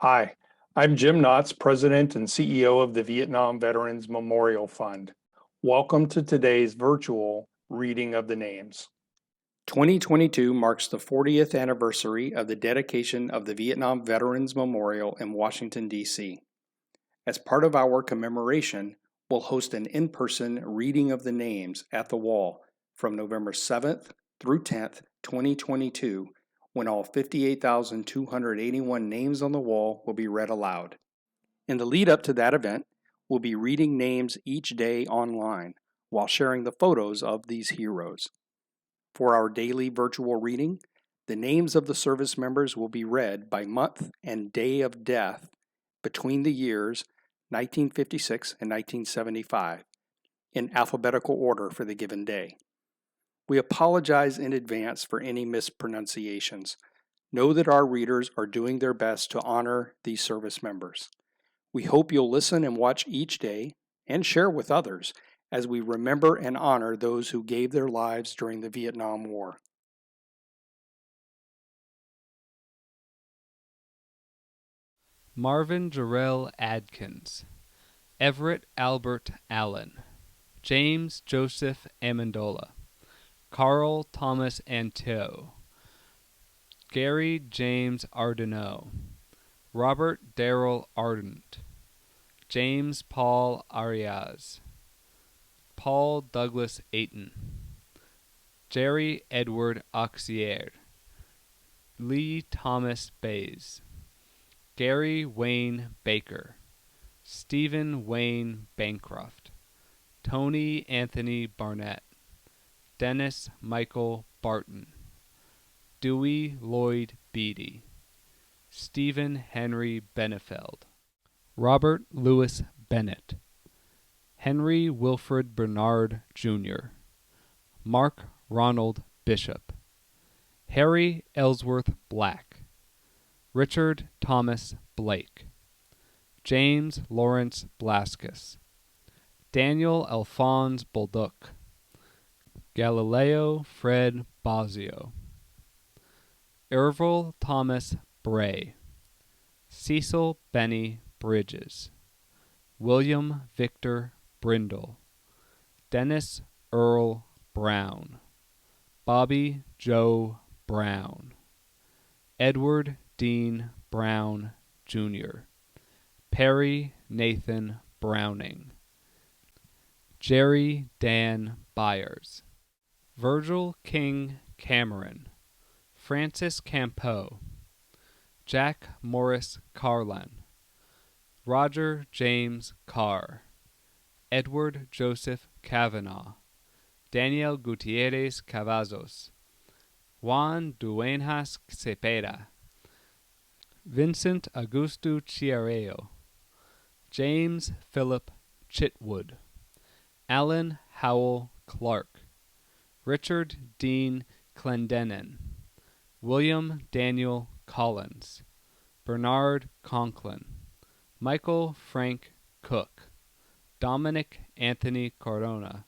Hi, I'm Jim Knotts, President and CEO of the Vietnam Veterans Memorial Fund. Welcome to today's virtual reading of the names. 2022 marks the 40th anniversary of the dedication of the Vietnam Veterans Memorial in Washington, D.C. As part of our commemoration, we'll host an in-person reading of the names at the wall from November 7th through 10th, 2022, when all 58,281 names on the wall will be read aloud. In the lead up to that event, we'll be reading names each day online while sharing the photos of these heroes. For our daily virtual reading, the names of the service members will be read by month and day of death between the years 1956 and 1975 in alphabetical order for the given day. We apologize in advance for any mispronunciations. Know that our readers are doing their best to honor these service members. We hope you'll listen and watch each day and share with others as we remember and honor those who gave their lives during the Vietnam War. Marvin Jarrell Adkins, Everett Albert Allen, James Joseph Amendola, Carl Thomas Anteo, Gary James Ardenneau, Robert Darrell Ardent, James Paul Arias, Paul Douglas Ayton, Jerry Edward Auxier, Lee Thomas Bays, Gary Wayne Baker, Stephen Wayne Bancroft, Tony Anthony Barnett, Dennis Michael Barton, Dewey Lloyd Beatty, Stephen Henry Benefeld, Robert Louis Bennett, Henry Wilfred Bernard, Jr., Mark Ronald Bishop, Harry Ellsworth Black, Richard Thomas Blake, James Lawrence Blaskus, Daniel Alphonse Bolduc, Galileo Fred Bozio, Ervil Thomas Bray, Cecil Benny Bridges, William Victor Brindle, Dennis Earl Brown, Bobby Joe Brown, Edward Dean Brown, Jr., Perry Nathan Browning, Jerry Dan Byers, Virgil King Cameron, Francis Campeau, Jack Morris Carlin, Roger James Carr, Edward Joseph Kavanaugh, Daniel Gutierrez Cavazos, Juan Duenas Cepeda, Vincent Augusto Chiareo, James Philip Chitwood, Alan Howell Clark, Richard Dean Clendenin, William Daniel Collins, Bernard Conklin, Michael Frank Cook, Dominic Anthony Corona,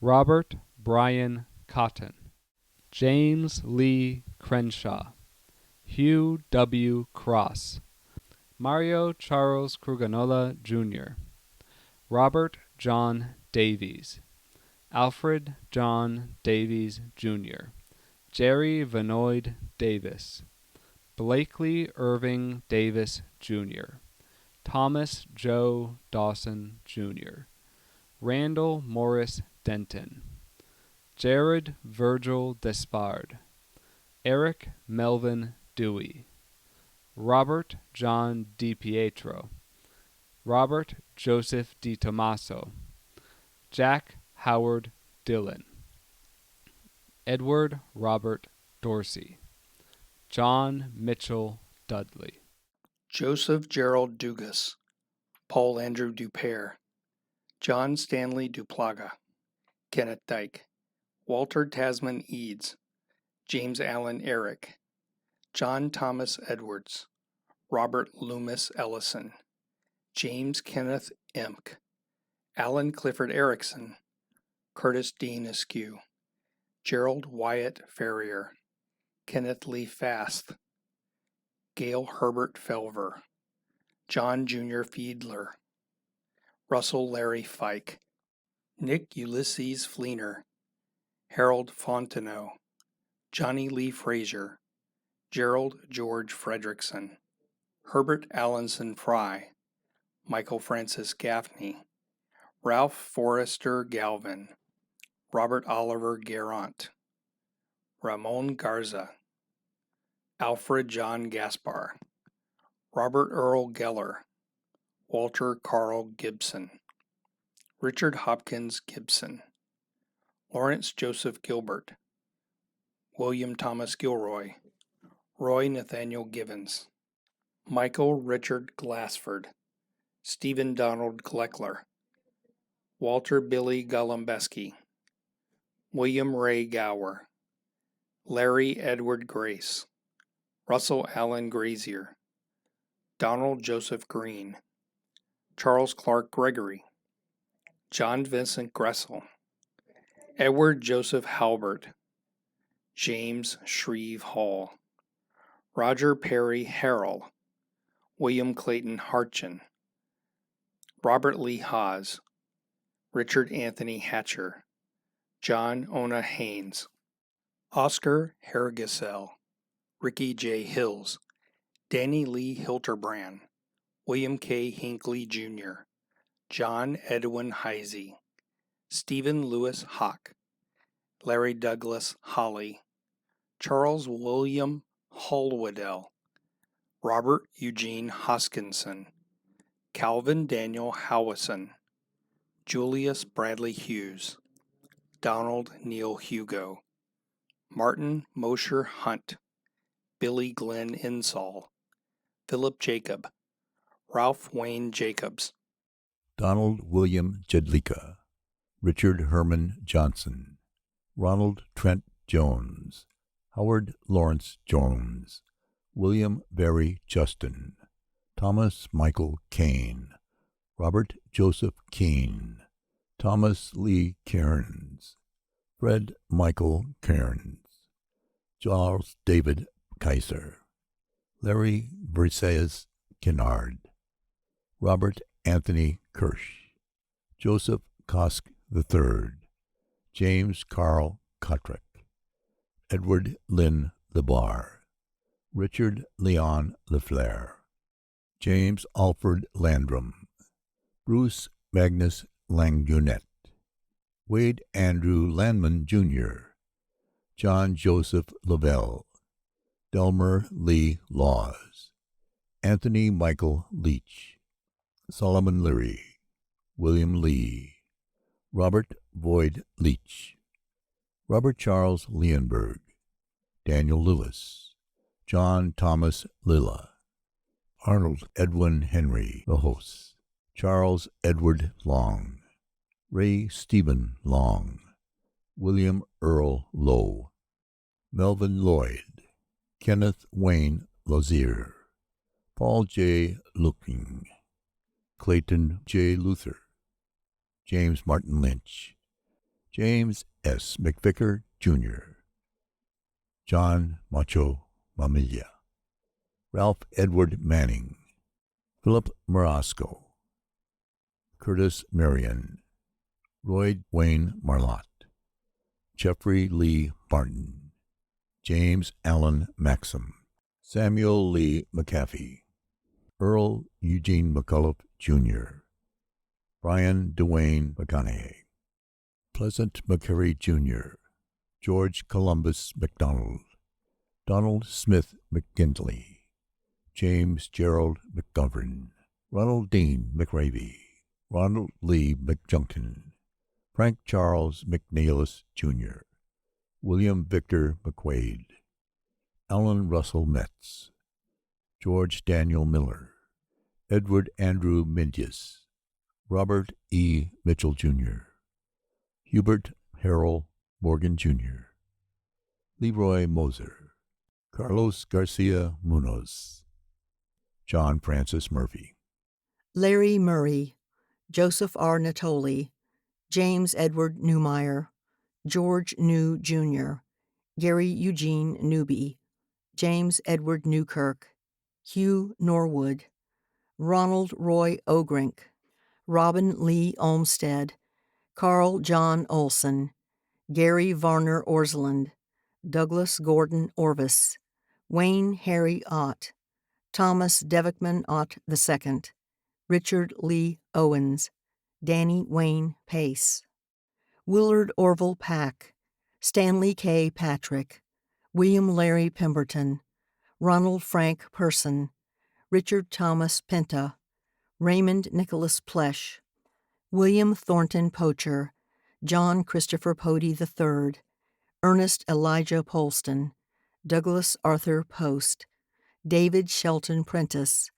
Robert Brian Cotton, James Lee Crenshaw, Hugh W. Cross, Mario Charles Kruganola, Jr., Robert John Davies, Alfred John Davies, Jr., Jerry Vanoyd Davis, Blakely Irving Davis, Jr., Thomas Joe Dawson, Jr., Randall Morris Denton, Jared Virgil Despard, Eric Melvin Dewey, Robert John DiPietro, Robert Joseph DiTomaso, Jack Howard Dillon, Edward Robert Dorsey, John Mitchell Dudley, Joseph Gerald Dugas, Paul Andrew Dupere, John Stanley Duplaga, Kenneth Dyke, Walter Tasman Eads, James Allen Eric, John Thomas Edwards, Robert Loomis Ellison, James Kenneth Emck, Alan Clifford Erickson, Curtis Dean Askew, Gerald Wyatt Ferrier, Kenneth Lee Fast, Gail Herbert Felver, John Jr. Fiedler, Russell Larry Fike, Nick Ulysses Fleener, Harold Fontenot, Johnny Lee Frazier, Gerald George Fredrickson, Herbert Allenson Fry, Michael Francis Gaffney, Ralph Forrester Galvin, Robert Oliver Garant, Ramon Garza, Alfred John Gaspar, Robert Earl Geller, Walter Carl Gibson, Richard Hopkins Gibson, Lawrence Joseph Gilbert, William Thomas Gilroy, Roy Nathaniel Givens, Michael Richard Glassford, Stephen Donald Gleckler, Walter Billy Golembeski, William Ray Gower, Larry Edward Grace, Russell Allen Grazier, Donald Joseph Green, Charles Clark Gregory, John Vincent Gressel, Edward Joseph Halbert, James Shreve Hall, Roger Perry Harrell, William Clayton Harchin, Robert Lee Haas, Richard Anthony Hatcher, John Ona Haynes, Oscar Hergesell, Ricky J. Hills, Danny Lee Hilterbrand, William K. Hinckley Jr., John Edwin Heisey, Stephen Lewis Hawk, Larry Douglas Holly, Charles William Holwedell, Robert Eugene Hoskinson, Calvin Daniel Howison, Julius Bradley Hughes, Donald Neil Hugo, Martin Mosher Hunt, Billy Glenn Insall, Philip Jacob, Ralph Wayne Jacobs, Donald William Jedlicka, Richard Herman Johnson, Ronald Trent Jones, Howard Lawrence Jones, William Barry Justin, Thomas Michael Kane, Robert Joseph Keene, Thomas Lee Cairns, Fred Michael Cairns, Charles David Kaiser, Larry Versailles Kennard, Robert Anthony Kirsch, Joseph Kosk III, James Carl Kotrick, Edward Lynn LeBar, Richard Leon LeFleur, James Alfred Landrum, Bruce Magnus Langunet, Wade Andrew Landman Jr., John Joseph Lavelle, Delmer Lee Laws, Anthony Michael Leach, Solomon Leary, William Lee, Robert Boyd Leach, Robert Charles Leonberg, Daniel Lewis, John Thomas Lilla, Arnold Edwin Henry LaHosse, Charles Edward Long, Ray Stephen Long, William Earl Lowe, Melvin Lloyd, Kenneth Wayne Lozier, Paul J. Looking, Clayton J. Luther, James Martin Lynch, James S. McVicker, Jr., John Macho Mamilla, Ralph Edward Manning, Philip Marasco, Curtis Marion, Roy Wayne Marlott, Jeffrey Lee Martin, James Allen Maxim, Samuel Lee McAfee, Earl Eugene McCullough, Jr., Brian Dwayne McConaughey, Pleasant McCurry, Jr., George Columbus MacDonald, Donald Smith McGintley, James Gerald McGovern, Ronald Dean McRavey, Ronald Lee McJunkin, Frank Charles McNeilis, Jr., William Victor McQuaid, Alan Russell Metz, George Daniel Miller, Edward Andrew Mindius, Robert E. Mitchell, Jr., Hubert Harold Morgan, Jr., Leroy Moser, Carlos Garcia Munoz, John Francis Murphy, Larry Murray, Joseph R. Natoli, James Edward Newmeyer, George New, Jr., Gary Eugene Newby, James Edward Newkirk, Hugh Norwood, Ronald Roy Ogrink, Robin Lee Olmsted, Carl John Olson, Gary Varner Orsland, Douglas Gordon Orvis, Wayne Harry Ott, Thomas Devickman Ott II, Richard Lee Owens, Danny Wayne Pace, Willard Orville Pack, Stanley K. Patrick, William Larry Pemberton, Ronald Frank Person, Richard Thomas Penta, Raymond Nicholas Plesh, William Thornton Poacher, John Christopher Pody III, Ernest Elijah Polston, Douglas Arthur Post, David Shelton Prentice,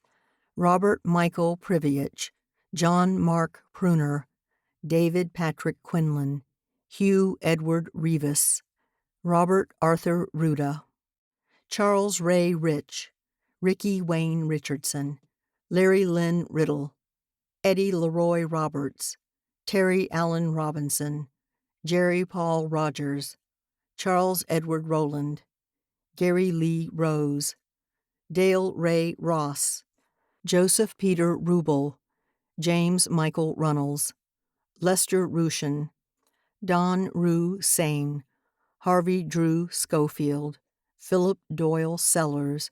Robert Michael Priviach, John Mark Pruner, David Patrick Quinlan, Hugh Edward Revis, Robert Arthur Ruda, Charles Ray Rich, Ricky Wayne Richardson, Larry Lynn Riddle, Eddie Leroy Roberts, Terry Allen Robinson, Jerry Paul Rogers, Charles Edward Rowland, Gary Lee Rose, Dale Ray Ross, Joseph Peter Rubel, James Michael Runnels, Lester Rushin, Don Rue Sane, Harvey Drew Schofield, Philip Doyle Sellers,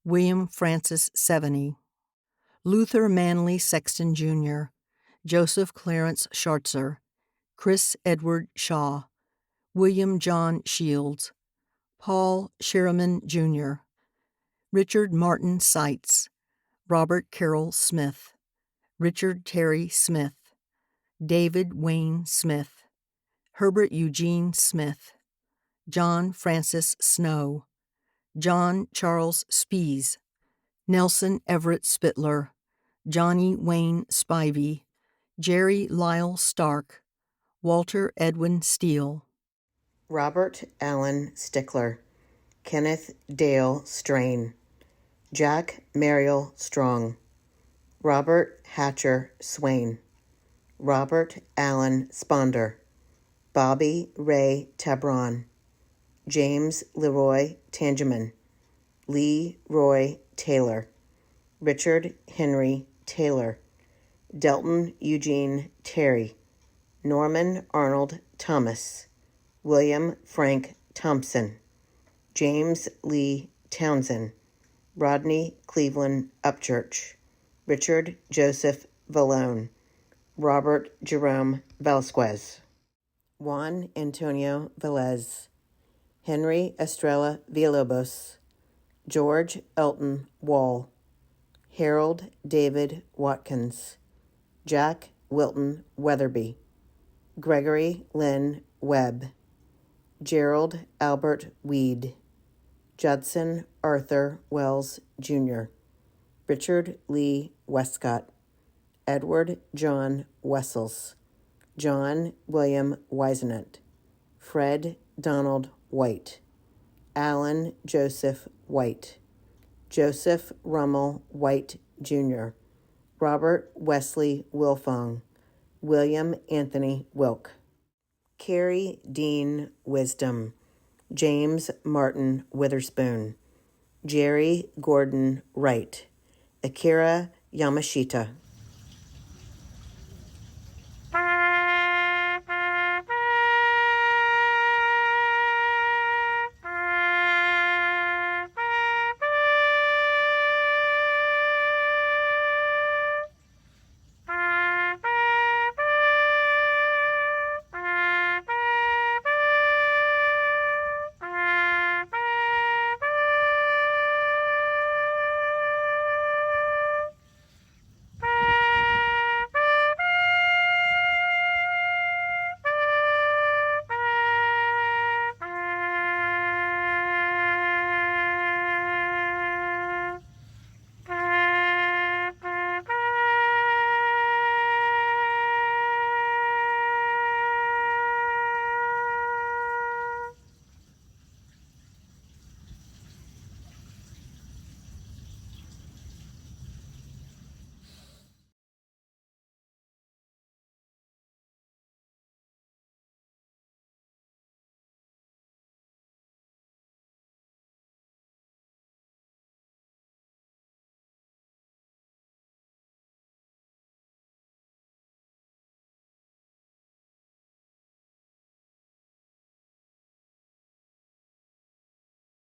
William Francis Seveny, Luther Manley Sexton Jr., Joseph Clarence Schartzer, Chris Edward Shaw, William John Shields, Paul Sherriman Jr., Richard Martin Seitz, Robert Carroll Smith, Richard Terry Smith, David Wayne Smith, Herbert Eugene Smith, John Francis Snow, John Charles Spees, Nelson Everett Spittler, Johnny Wayne Spivey, Jerry Lyle Stark, Walter Edwin Steele, Robert Allen Stickler, Kenneth Dale Strain, Jack Mariel Strong, Robert Hatcher Swain, Robert Allen Sponder, Bobby Ray Tabron, James Leroy Tangeman, Lee Roy Taylor, Richard Henry Taylor, Delton Eugene Terry, Norman Arnold Thomas, William Frank Thompson, James Lee Townsend, Rodney Cleveland Upchurch, Richard Joseph Vallone, Robert Jerome Vasquez, Juan Antonio Velez, Henry Estrella Villalobos, George Elton Wall, Harold David Watkins, Jack Wilton Weatherby, Gregory Lynn Webb, Gerald Albert Weed, Judson Arthur Wells Jr., Richard Lee Westcott, Edward John Wessels, John William Wisenet, Fred Donald White, Alan Joseph White, Joseph Rummel White Jr., Robert Wesley Wilfong, William Anthony Wilk, Carrie Dean Wisdom, James Martin Witherspoon, Jerry Gordon Wright, Akira Yamashita.